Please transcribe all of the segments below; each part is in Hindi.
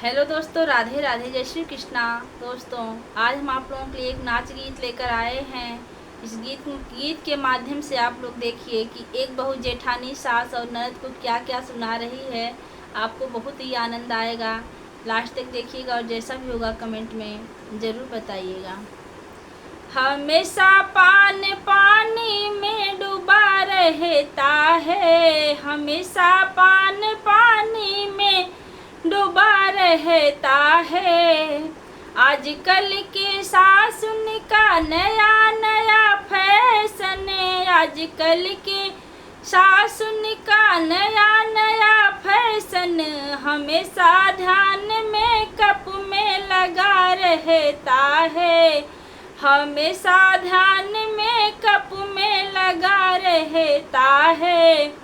हेलो दोस्तों, राधे राधे, जय श्री कृष्णा। दोस्तों, आज हम आप लोगों के लिए एक नाच गीत लेकर आए हैं। इस गीत के माध्यम से आप लोग देखिए कि एक बहू जेठानी सास और ननद को क्या क्या सुना रही है। आपको बहुत ही आनंद आएगा। लास्ट तक देखिएगा और जैसा भी होगा कमेंट में ज़रूर बताइएगा। हमेशा पान पानी में डूबा रहता है, हमेशा पान पानी में डूबा रहता है। आजकल के सासुन का नया नया फैशन, आजकल के सासुन का नया नया फैशन हमेशा ध्यान में कप में लगा रहता है, हमेशा ध्यान में कप में लगा रहता है।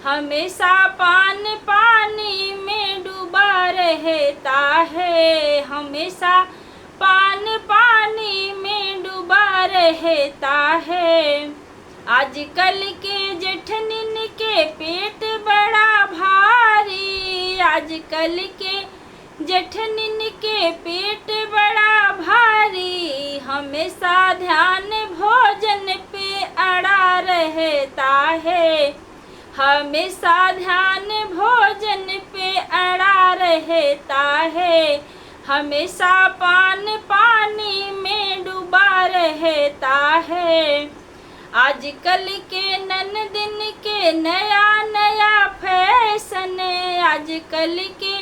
हमेशा पान पानी में डूबा रहता है, हमेशा पान पानी में डूबा रहता है। आजकल के जेठनिन के पेट बड़ा भारी, आजकल के जेठनिन के पेट बड़ा भारी। हमेशा ध्यान भोजन पे अड़ा रहता है, हमेशा ध्यान भोजन पे अड़ा रहता है। हमेशा पान पानी में डूबा रहता है। आजकल के ननदिन के नया नया फैशन, आजकल के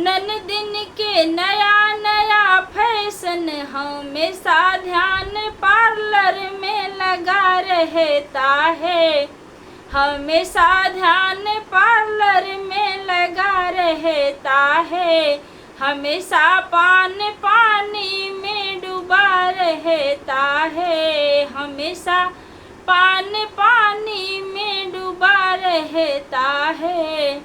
ननदिन के नया नया फैशन हमेशा ध्यान पार्लर में लगा रहता है, हमेशा ध्यान पार्लर में लगा रहता है। हमेशा पान पानी में डूबा रहता है, हमेशा पान पानी में डूबा रहता है।